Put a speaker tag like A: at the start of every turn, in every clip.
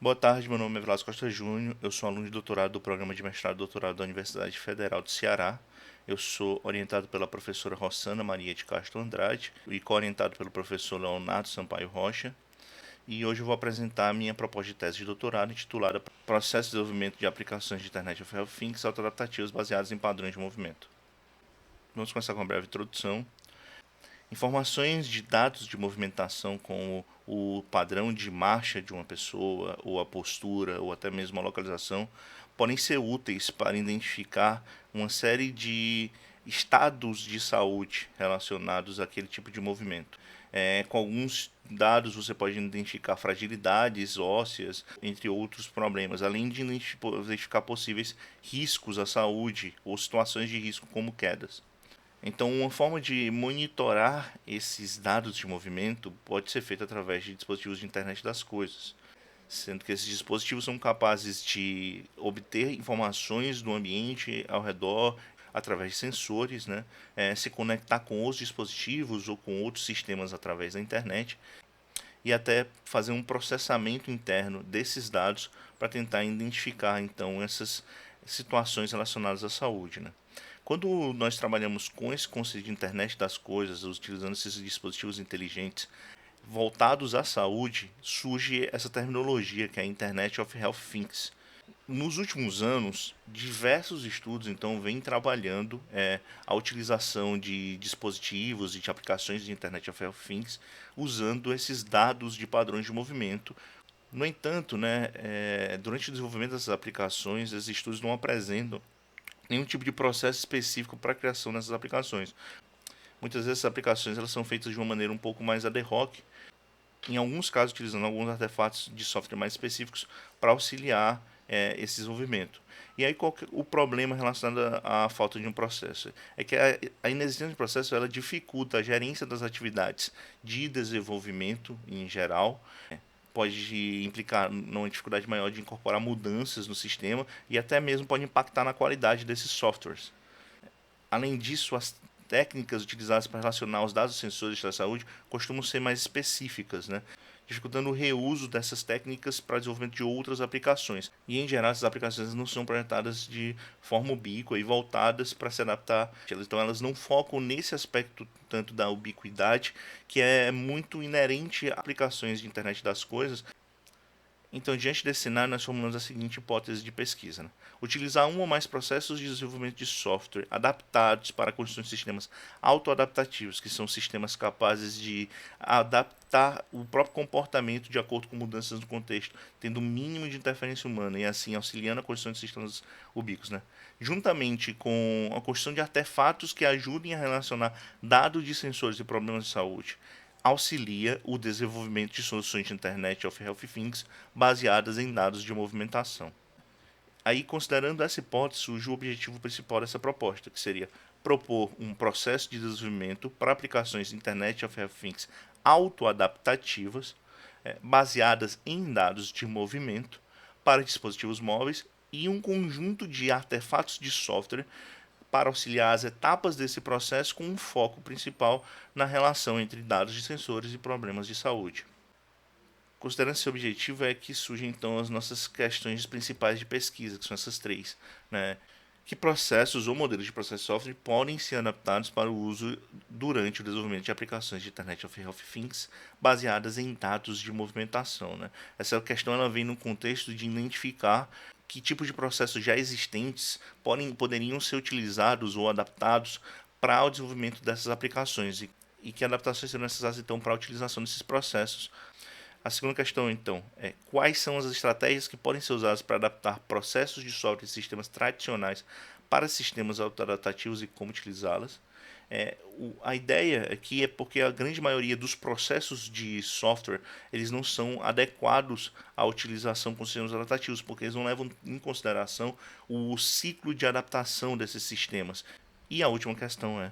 A: Boa tarde, meu nome é Velasco Costa Júnior, eu sou aluno de doutorado do programa de mestrado e doutorado da Universidade Federal do Ceará. Eu sou orientado pela professora Rossana Maria de Castro Andrade e co-orientado pelo professor Leonardo Sampaio Rocha. E hoje eu vou apresentar a minha proposta de tese de doutorado intitulada Processo de Desenvolvimento de Aplicações de Internet of Things Autoadaptativas Baseadas em Padrões de Movimento. Vamos começar com uma breve introdução. Informações de dados de movimentação, como o padrão de marcha de uma pessoa, ou a postura, ou até mesmo a localização, podem ser úteis para identificar uma série de estados de saúde relacionados àquele tipo de movimento. Com alguns dados você pode identificar fragilidades ósseas, entre outros problemas, além de identificar possíveis riscos à saúde ou situações de risco como quedas. Então, uma forma de monitorar esses dados de movimento pode ser feita através de dispositivos de internet das coisas, sendo que esses dispositivos são capazes de obter informações do ambiente ao redor através de sensores, né? Se conectar com os dispositivos ou com outros sistemas através da internet e até fazer um processamento interno desses dados para tentar identificar então essas situações relacionadas à saúde, né? Quando nós trabalhamos com esse conceito de internet das coisas, utilizando esses dispositivos inteligentes voltados à saúde, surge essa terminologia que é a Internet of Health Things. Nos últimos anos, diversos estudos então vêm trabalhando a utilização de dispositivos e de aplicações de Internet of Health Things usando esses dados de padrões de movimento. No entanto, durante o desenvolvimento dessas aplicações, esses estudos não apresentam nenhum tipo de processo específico para a criação dessas aplicações. Muitas vezes essas aplicações elas são feitas de uma maneira um pouco mais ad hoc, em alguns casos utilizando alguns artefatos de software mais específicos para auxiliar esse desenvolvimento. E aí qual que é o problema relacionado à falta de um processo? É que a inexistência de processo ela dificulta a gerência das atividades de desenvolvimento em geral, pode implicar numa dificuldade maior de incorporar mudanças no sistema e até mesmo pode impactar na qualidade desses softwares. Além disso, as técnicas utilizadas para relacionar os dados sensores da saúde costumam ser mais específicas, né? Dificultando o reuso dessas técnicas para desenvolvimento de outras aplicações. E, em geral, essas aplicações não são projetadas de forma ubíqua e voltadas para se adaptar. Então, elas não focam nesse aspecto tanto da ubiquidade, que é muito inerente a aplicações de internet das coisas. Então, diante desse cenário, nós formulamos a seguinte hipótese de pesquisa, né? Utilizar um ou mais processos de desenvolvimento de software adaptados para a construção de sistemas autoadaptativos, que são sistemas capazes de adaptar o próprio comportamento de acordo com mudanças no contexto, tendo o mínimo de interferência humana e assim auxiliando a construção de sistemas ubíquos, né? Juntamente com a construção de artefatos que ajudem a relacionar dados de sensores e problemas de saúde, auxilia o desenvolvimento de soluções de Internet of Health Things baseadas em dados de movimentação. Aí, considerando essa hipótese, surge o objetivo principal dessa proposta, que seria propor um processo de desenvolvimento para aplicações de Internet of Health Things autoadaptativas, baseadas em dados de movimento para dispositivos móveis e um conjunto de artefatos de software para auxiliar as etapas desse processo com um foco principal na relação entre dados de sensores e problemas de saúde. Considerando esse objetivo é que surgem então as nossas questões principais de pesquisa, que são essas três, né? Que processos ou modelos de processo de software podem ser adaptados para o uso durante o desenvolvimento de aplicações de Internet of Health Things baseadas em dados de movimentação, né? Essa questão ela vem no contexto de identificar que tipos de processos já existentes poderiam ser utilizados ou adaptados para o desenvolvimento dessas aplicações e que adaptações serão necessárias então para a utilização desses processos. A segunda questão, então, é quais são as estratégias que podem ser usadas para adaptar processos de software e sistemas tradicionais para sistemas autoadaptativos e como utilizá-las. A ideia aqui é porque a grande maioria dos processos de software eles não são adequados à utilização com sistemas adaptativos, porque eles não levam em consideração o ciclo de adaptação desses sistemas. E a última questão é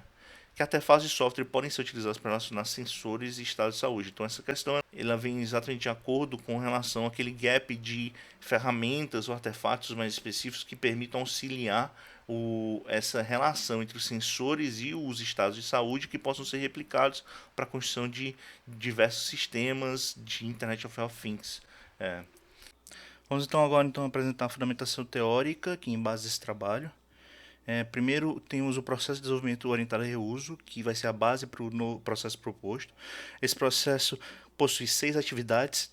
A: que artefatos de software podem ser utilizados para relacionar sensores e estado de saúde. Então essa questão ela vem exatamente de acordo com relação àquele gap de ferramentas ou artefatos mais específicos que permitam auxiliar essa relação entre os sensores e os estados de saúde que possam ser replicados para a construção de diversos sistemas de Internet of Things. É. Vamos então apresentar a fundamentação teórica que embasa esse trabalho. Primeiro temos o processo de desenvolvimento orientado a reuso, que vai ser a base para o processo proposto. Esse processo possui 6 atividades: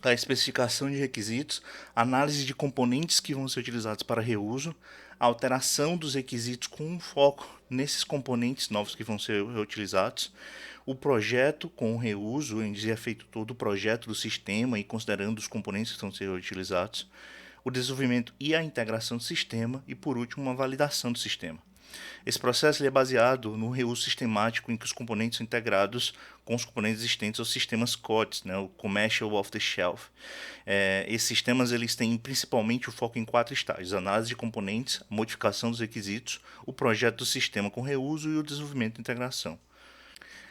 A: a especificação de requisitos, análise de componentes que vão ser utilizados para reuso, a alteração dos requisitos com um foco nesses componentes novos que vão ser reutilizados, o projeto com o reuso, em dizer é feito todo o projeto do sistema e considerando os componentes que vão ser reutilizados, o desenvolvimento e a integração do sistema e, por último, uma validação do sistema. Esse processo é baseado no reuso sistemático em que os componentes são integrados com os componentes existentes aos sistemas COTS, né, o Commercial Off-the-Shelf. Esses sistemas eles têm principalmente o foco em 4 estágios: a análise de componentes, a modificação dos requisitos, o projeto do sistema com reuso e o desenvolvimento e integração.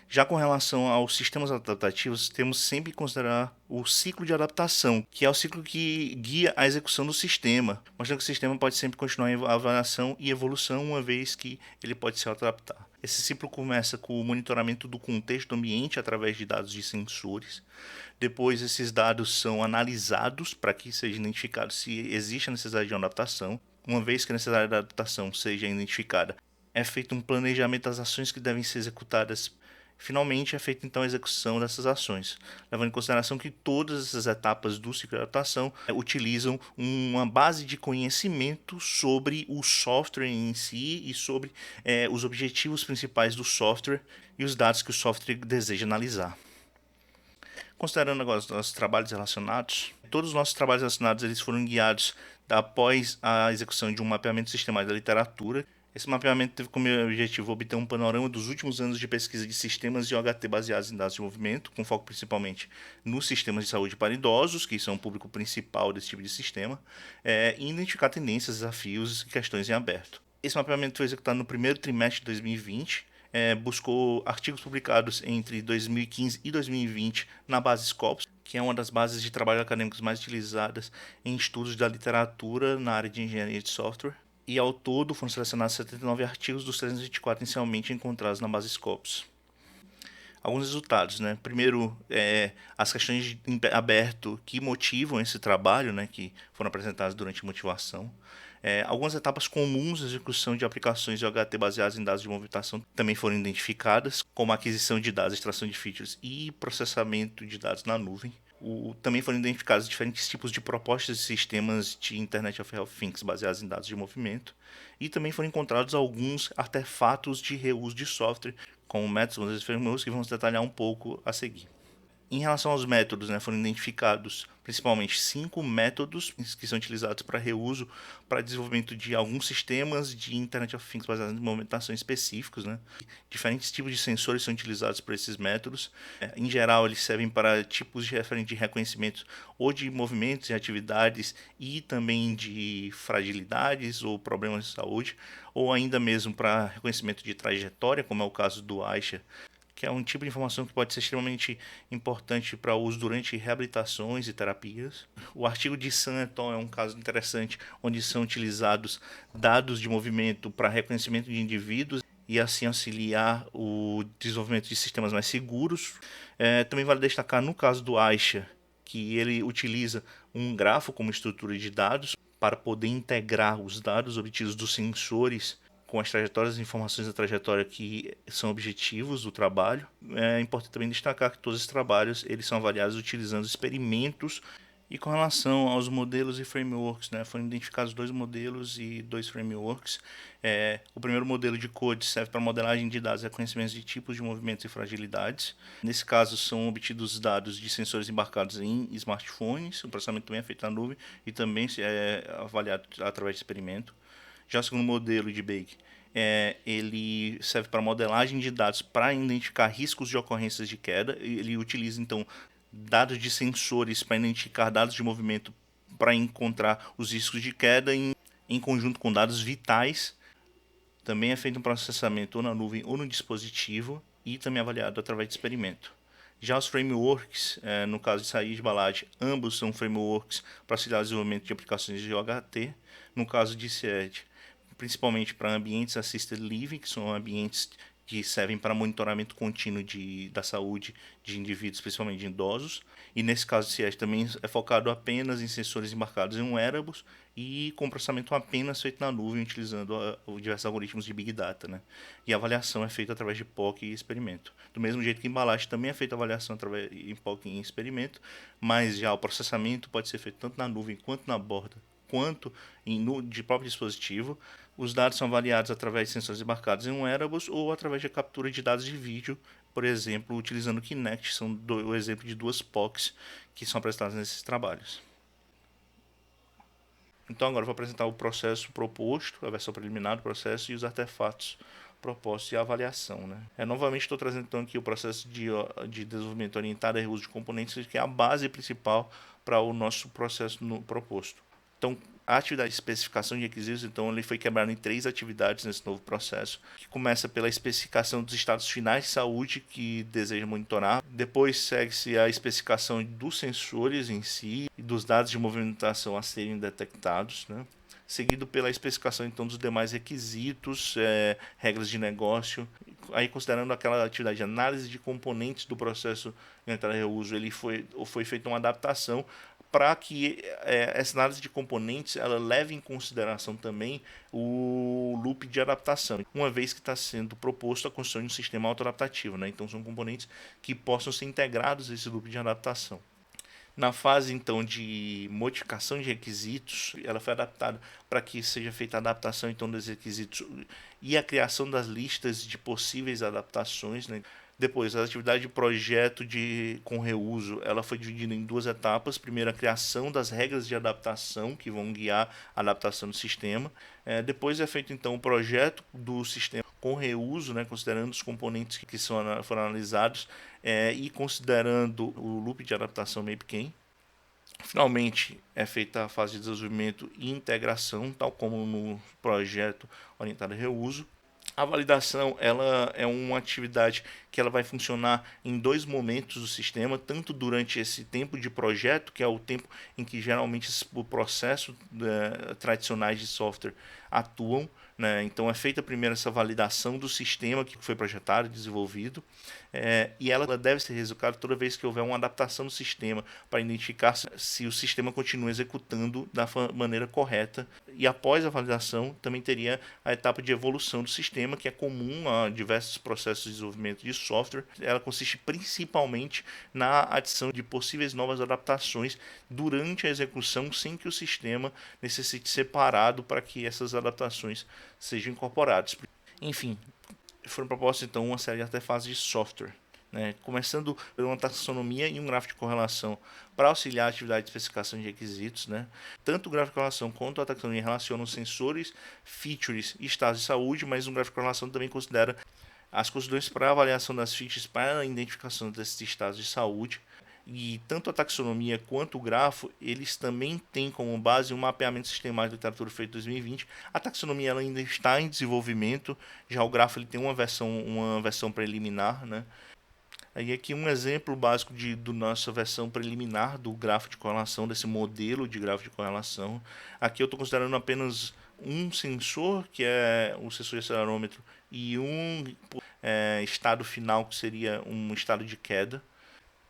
A: Já com relação aos sistemas adaptativos, temos sempre que considerar o ciclo de adaptação, que é o ciclo que guia a execução do sistema, mostrando que o sistema pode sempre continuar em avaliação e evolução, uma vez que ele pode se adaptar. Esse ciclo começa com o monitoramento do contexto do ambiente através de dados de sensores. Depois, esses dados são analisados para que seja identificado se existe a necessidade de uma adaptação. Uma vez que a necessidade de adaptação seja identificada, é feito um planejamento das ações que devem ser executadas. Finalmente, é feita então a execução dessas ações, levando em consideração que todas essas etapas do ciclo de adaptação utilizam uma base de conhecimento sobre o software em si e sobre os objetivos principais do software e os dados que o software deseja analisar. Considerando agora os nossos trabalhos relacionados, todos os nossos trabalhos relacionados eles foram guiados após a execução de um mapeamento sistemático da literatura. Esse mapeamento teve como objetivo obter um panorama dos últimos anos de pesquisa de sistemas de OHT baseados em dados de movimento, com foco principalmente nos sistemas de saúde para idosos, que são o público principal desse tipo de sistema, e identificar tendências, desafios e questões em aberto. Esse mapeamento foi executado no primeiro trimestre de 2020, buscou artigos publicados entre 2015 e 2020 na base Scopus, que é uma das bases de trabalho acadêmicos mais utilizadas em estudos da literatura na área de engenharia de software. E ao todo foram selecionados 79 artigos dos 324 inicialmente encontrados na base Scopus. Alguns resultados, né? Primeiro, as questões de aberto que motivam esse trabalho, né, que foram apresentadas durante a motivação. Algumas etapas comuns de execução de aplicações de OHT baseadas em dados de movimentação também foram identificadas, como a aquisição de dados, extração de features e processamento de dados na nuvem. Também foram identificados diferentes tipos de propostas de sistemas de Internet of Things baseados em dados de movimento. E também foram encontrados alguns artefatos de reuso de software, como métodos e frameworks, que vamos detalhar um pouco a seguir. Em relação aos métodos, né, foram identificados principalmente 5 métodos que são utilizados para reuso para desenvolvimento de alguns sistemas de Internet of Things baseados em movimentação específicos. Né? Diferentes tipos de sensores são utilizados por esses métodos. Em geral, eles servem para tipos de reconhecimento ou de movimentos e atividades e também de fragilidades ou problemas de saúde, ou ainda mesmo para reconhecimento de trajetória, como é o caso do Aisha, que é um tipo de informação que pode ser extremamente importante para uso durante reabilitações e terapias. O artigo de Sun et al. É um caso interessante, onde são utilizados dados de movimento para reconhecimento de indivíduos e assim auxiliar o desenvolvimento de sistemas mais seguros. Também vale destacar no caso do Aisha, que ele utiliza um grafo como estrutura de dados para poder integrar os dados obtidos dos sensores com as trajetórias e informações da trajetória que são objetivos do trabalho. É importante também destacar que todos esses trabalhos eles são avaliados utilizando experimentos. E com relação aos modelos e frameworks, né, foram identificados 2 modelos e 2 frameworks. O primeiro modelo de code serve para modelagem de dados e reconhecimento de tipos de movimentos e fragilidades. Nesse caso, são obtidos dados de sensores embarcados em smartphones. O processamento também é feito na nuvem e também é avaliado através de experimento. Já o segundo modelo de Bake, ele serve para modelagem de dados para identificar riscos de ocorrências de queda. Ele utiliza, então, dados de sensores para identificar dados de movimento para encontrar os riscos de queda em conjunto com dados vitais. Também é feito um processamento ou na nuvem ou no dispositivo e também avaliado através de experimento. Já os frameworks, no caso de Said e Balad, ambos são frameworks para auxiliar o desenvolvimento de aplicações de OHT. No caso de CED, principalmente para ambientes assisted living, que são ambientes que servem para monitoramento contínuo da saúde de indivíduos, principalmente de idosos. E nesse caso, o CIES também é focado apenas em sensores embarcados em um wearables e com processamento apenas feito na nuvem, utilizando diversos algoritmos de Big Data, né? E a avaliação é feita através de POC e experimento. Do mesmo jeito que em embalagem também é feita a avaliação através de POC e experimento, mas já o processamento pode ser feito tanto na nuvem quanto na borda, quanto de próprio dispositivo. Os dados são avaliados através de sensores embarcados em um wearables ou através de captura de dados de vídeo, por exemplo, utilizando o Kinect, são o exemplo de duas POCs que são apresentadas nesses trabalhos. Então agora eu vou apresentar o processo proposto, a versão preliminar do processo e os artefatos propostos e a avaliação. Né? Novamente estou trazendo então aqui o processo de desenvolvimento orientado a reuso de componentes, que é a base principal para o nosso processo proposto. Então, a atividade de especificação de requisitos, então, ele foi quebrado em 3 atividades nesse novo processo, que começa pela especificação dos estados finais de saúde que deseja monitorar. Depois segue-se a especificação dos sensores em si e dos dados de movimentação a serem detectados, né? Seguido pela especificação então dos demais requisitos, regras de negócio. Aí, considerando aquela atividade de análise de componentes do processo de entrada e reuso, foi feita uma adaptação para que essa análise de componentes ela leve em consideração também o loop de adaptação, uma vez que está sendo proposto a construção de um sistema autoadaptativo, né? Então são componentes que possam ser integrados a esse loop de adaptação. Na fase então de modificação de requisitos, ela foi adaptada para que seja feita a adaptação então dos requisitos e a criação das listas de possíveis adaptações, né? Depois, a atividade de projeto com reuso, ela foi dividida em 2 etapas. Primeiro, a criação das regras de adaptação, que vão guiar a adaptação do sistema. Depois é feito, então, o projeto do sistema com reuso, né, considerando os componentes que foram analisados e considerando o loop de adaptação MapKey. Finalmente, é feita a fase de desenvolvimento e integração, tal como no projeto orientado a reuso. A validação ela é uma atividade que ela vai funcionar em 2 momentos do sistema, tanto durante esse tempo de projeto, que é o tempo em que geralmente o processo tradicionais de software atuam, né? Então é feita primeiro essa validação do sistema que foi projetado e desenvolvido, e ela deve ser executada toda vez que houver uma adaptação do sistema para identificar se o sistema continua executando da maneira correta. E após a validação também teria a etapa de evolução do sistema, que é comum a diversos processos de desenvolvimento de software. Ela consiste principalmente na adição de possíveis novas adaptações durante a execução, sem que o sistema necessite ser parado para que essas adaptações sejam incorporadas. Enfim, foram propostas então uma série de artefatos de software, né? Começando por uma taxonomia e um gráfico de correlação para auxiliar a atividade de especificação de requisitos, né? Tanto o gráfico de correlação quanto a taxonomia relacionam sensores, features e estados de saúde, mas o gráfico de correlação também considera as considerações para a avaliação das features para a identificação desses estados de saúde. E tanto a taxonomia quanto o grafo, eles também têm como base um mapeamento sistemático da literatura feito em 2020. A taxonomia ela ainda está em desenvolvimento, já o grafo ele tem uma versão preliminar, né? Aí aqui um exemplo básico da nossa versão preliminar do gráfico de correlação, desse modelo de gráfico de correlação. Aqui eu estou considerando apenas um sensor, que é o sensor de acelerômetro, e um estado final, que seria um estado de queda.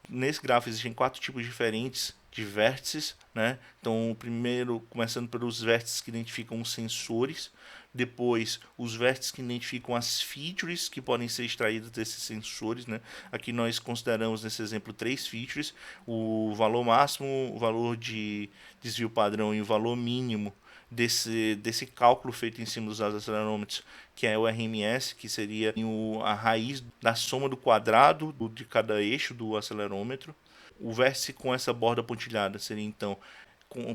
A: Nesse gráfico existem 4 tipos diferentes de vértices, né? Então, o primeiro, começando pelos vértices que identificam os sensores, depois os vértices que identificam as features que podem ser extraídas desses sensores, né? Aqui nós consideramos nesse exemplo 3 features: o valor máximo, o valor de desvio padrão e o valor mínimo desse cálculo feito em cima dos acelerômetros, que é o RMS, que seria a raiz da soma do quadrado de cada eixo do acelerômetro. O vértice com essa borda pontilhada seria então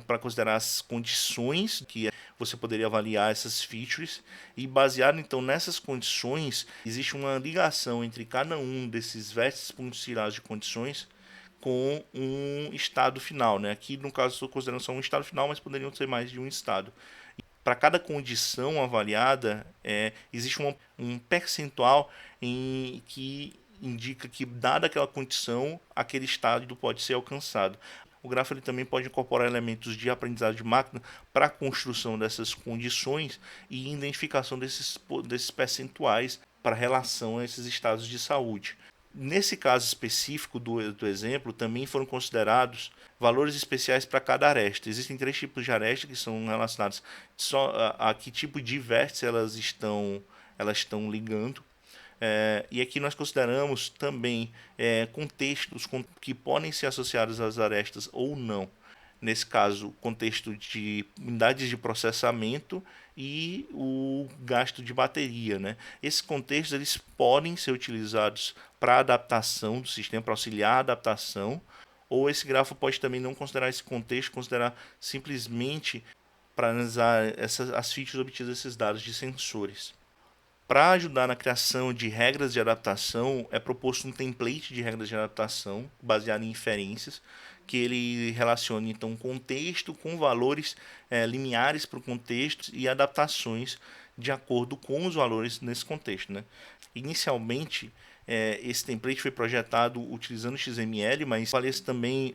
A: para considerar as condições que você poderia avaliar essas features, e baseado então nessas condições, existe uma ligação entre cada um desses vértices pontilhados de condições com um estado final, né? Aqui no caso estou considerando só um estado final, mas poderiam ser mais de um estado. Para cada condição avaliada, existe um percentual que indica que, dada aquela condição, aquele estado pode ser alcançado. O gráfico ele também pode incorporar elementos de aprendizado de máquina para a construção dessas condições e identificação desses percentuais para relação a esses estados de saúde. Nesse caso específico do exemplo, também foram considerados valores especiais para cada aresta. Existem 3 tipos de aresta que são relacionados só a que tipo de vértice elas estão ligando. E aqui nós consideramos também contextos que podem ser associados às arestas ou não. Nesse caso, contexto de unidades de processamento e o gasto de bateria, né? Esses contextos eles podem ser utilizados para adaptação do sistema, para auxiliar a adaptação, ou esse grafo pode também não considerar esse contexto, considerar simplesmente para analisar as features obtidas desses dados de sensores. Para ajudar na criação de regras de adaptação, é proposto um template de regras de adaptação baseado em inferências, que ele relacione então contexto com valores limiares para o contexto e adaptações de acordo com os valores nesse contexto, né? Inicialmente, esse template foi projetado utilizando XML, mas falece também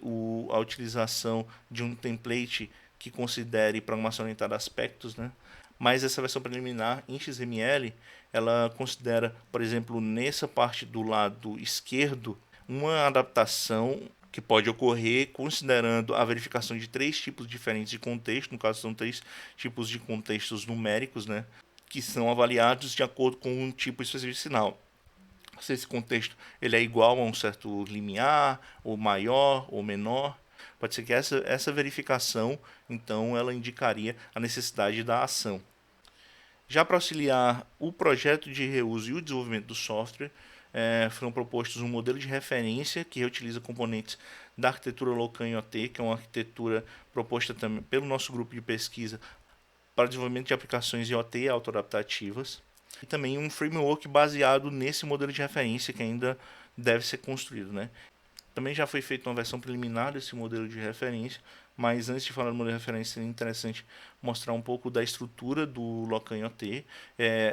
A: a utilização de um template que considere programação orientada a aspectos, né? Mas essa versão preliminar em XML, ela considera, por exemplo, nessa parte do lado esquerdo, uma adaptação que pode ocorrer considerando a verificação de 3 tipos diferentes de contexto, no caso são 3 tipos de contextos numéricos, né, que são avaliados de acordo com um tipo específico de sinal. Se esse contexto ele é igual a um certo limiar, ou maior, ou menor, pode ser que essa verificação, então, ela indicaria a necessidade da ação. Já para auxiliar o projeto de reuso e o desenvolvimento do software, foram propostos um modelo de referência que reutiliza componentes da arquitetura Locan IoT, que é uma arquitetura proposta também pelo nosso grupo de pesquisa para o desenvolvimento de aplicações IoT autoadaptativas, e também um framework baseado nesse modelo de referência que ainda deve ser construído, né? Também já foi feita uma versão preliminar desse modelo de referência, mas antes de falar do modelo de referência, é interessante mostrar um pouco da estrutura do Locan IoT.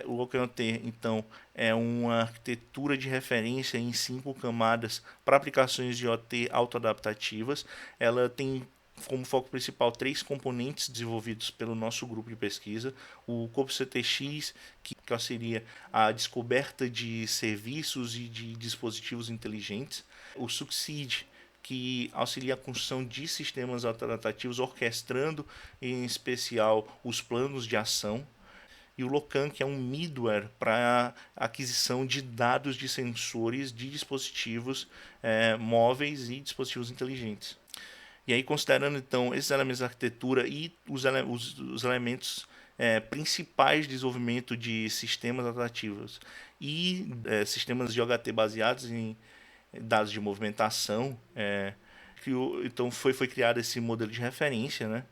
A: O Locan IoT, então, é uma arquitetura de referência em 5 camadas para aplicações de IoT autoadaptativas. Ela tem como foco principal 3 componentes desenvolvidos pelo nosso grupo de pesquisa: o CopCTX, que auxilia a descoberta de serviços e de dispositivos inteligentes; o Succeed, que auxilia a construção de sistemas alternativos, orquestrando em especial os planos de ação; e o Locan, que é um middleware para aquisição de dados de sensores de dispositivos móveis e dispositivos inteligentes. E aí, considerando então esses elementos da arquitetura e os elementos principais de desenvolvimento de sistemas alternativos e sistemas de OHT baseados em dados de movimentação, então foi criado esse modelo de referência, né?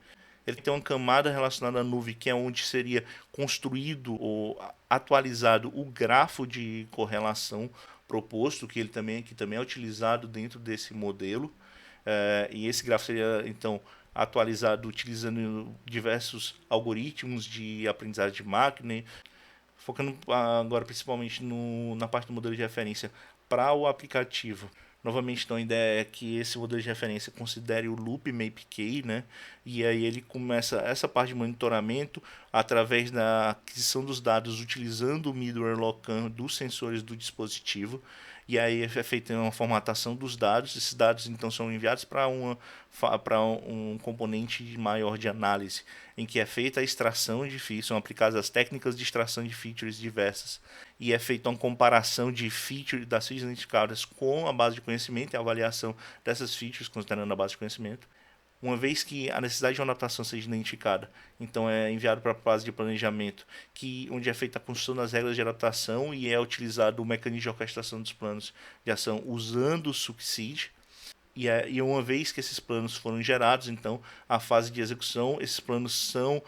A: Ele tem uma camada relacionada à nuvem, que é onde seria construído ou atualizado o grafo de correlação proposto, que também é utilizado dentro desse modelo. E esse grafo seria então atualizado utilizando diversos algoritmos de aprendizagem de máquina, focando agora principalmente na parte do modelo de referência para o aplicativo. Novamente, então, a ideia é que esse modelo de referência considere o Loop MapK, né? E aí ele começa essa parte de monitoramento através da aquisição dos dados utilizando o middleware Locan dos sensores do dispositivo. E aí é feita uma formatação dos dados. Esses dados então são enviados para um componente maior de análise, em que é feita a extração de features, são aplicadas as técnicas de extração de features diversas, e é feita uma comparação de features das features identificadas com a base de conhecimento e a avaliação dessas features considerando a base de conhecimento. Uma vez que a necessidade de uma adaptação seja identificada, então é enviado para a fase de planejamento, onde é feita a construção das regras de adaptação e é utilizado o mecanismo de orquestração dos planos de ação usando o Succeed. E uma vez que esses planos foram gerados, então a fase de execução, esses planos são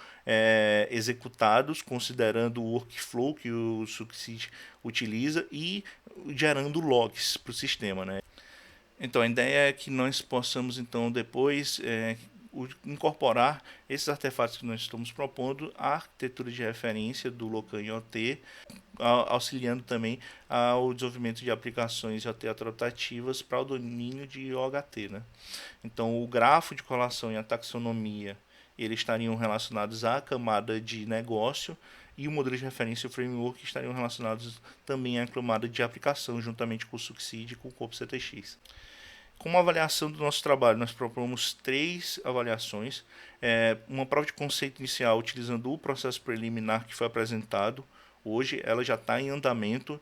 A: executados considerando o workflow que o Succeed utiliza e gerando logs para o sistema, né? Então a ideia é que nós possamos então depois incorporar esses artefatos que nós estamos propondo à arquitetura de referência do Locan IoT, auxiliando também ao desenvolvimento de aplicações IoT adaptativas para o domínio de OHT, né? Então o grafo de correlação e a taxonomia, eles estariam relacionados à camada de negócio, e o modelo de referência e o framework estariam relacionados também à camada de aplicação, juntamente com o Succeed e com o Corpo CTX. Como avaliação do nosso trabalho, nós propomos 3 avaliações. Uma prova de conceito inicial utilizando o processo preliminar que foi apresentado. Hoje ela já está em andamento.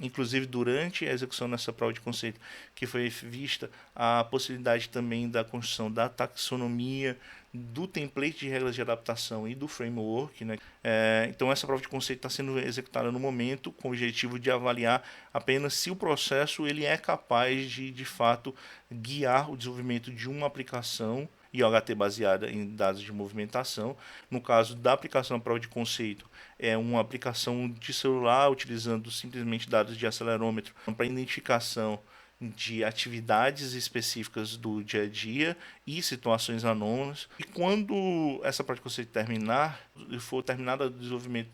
A: Inclusive, durante a execução dessa prova de conceito, que foi vista a possibilidade também da construção da taxonomia, do template de regras de adaptação e do framework, né? Então, essa prova de conceito está sendo executada no momento com o objetivo de avaliar apenas se o processo ele é capaz de fato, guiar o desenvolvimento de uma aplicação IoHT baseada em dados de movimentação. No caso da aplicação da prova de conceito, é uma aplicação de celular utilizando simplesmente dados de acelerômetro para identificação de atividades específicas do dia a dia e situações anômalas. E quando essa prova de conceito terminar, e for terminado o desenvolvimento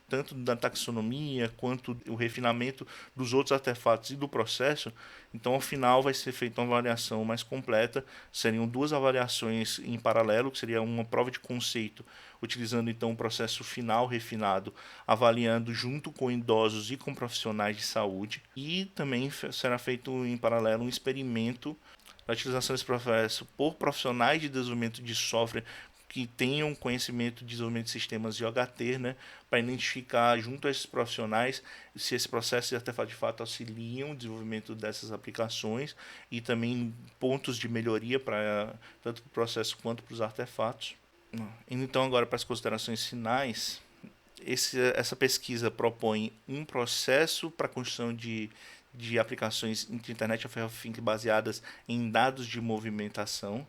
A: tanto da taxonomia quanto o refinamento dos outros artefatos e do processo, então ao final vai ser feita uma avaliação mais completa. Seriam 2 avaliações em paralelo, que seria uma prova de conceito utilizando então o processo final refinado, avaliando junto com idosos e com profissionais de saúde, e também será feito em paralelo um experimento da utilização desse processo por profissionais de desenvolvimento de software que tenham conhecimento de desenvolvimento de sistemas IoHT, né, para identificar junto a esses profissionais se esse processo de artefato de fato auxiliam o desenvolvimento dessas aplicações e também pontos de melhoria para tanto para o processo quanto para os artefatos. Indo então agora para as considerações finais, essa pesquisa propõe um processo para a construção de aplicações de Internet of Things baseadas em dados de movimentação.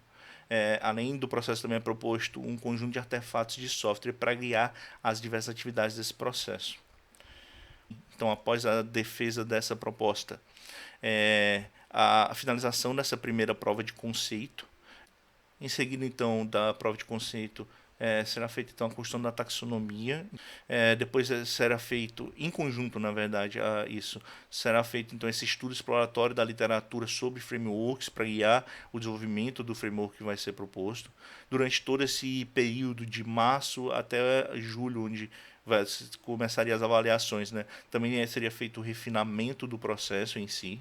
A: Além do processo, também é proposto um conjunto de artefatos de software para guiar as diversas atividades desse processo. Então, após a defesa dessa proposta, a finalização dessa primeira prova de conceito. Em seguida, então, da prova de conceito, será feita então a construção da taxonomia. Depois será feito, em conjunto, na verdade, a isso, será feito então esse estudo exploratório da literatura sobre frameworks para guiar o desenvolvimento do framework que vai ser proposto. Durante todo esse período de março até julho, onde começaria as avaliações, né? Também seria feito o refinamento do processo em si.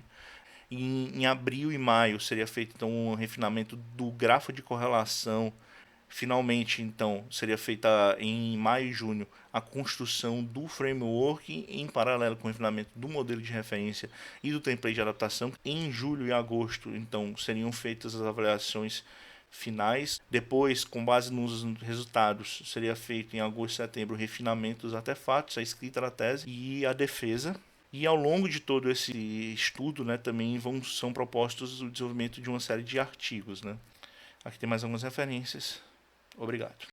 A: Em abril e maio seria feito então um refinamento do grafo de correlação. Finalmente, então, seria feita em maio e junho a construção do framework em paralelo com o refinamento do modelo de referência e do template de adaptação. Em julho e agosto, então, seriam feitas as avaliações finais. Depois, com base nos resultados, seria feito em agosto e setembro o refinamento dos artefatos, a escrita da tese e a defesa. E ao longo de todo esse estudo, né, também são propostos o desenvolvimento de uma série de artigos, né? Aqui tem mais algumas referências. Obrigado.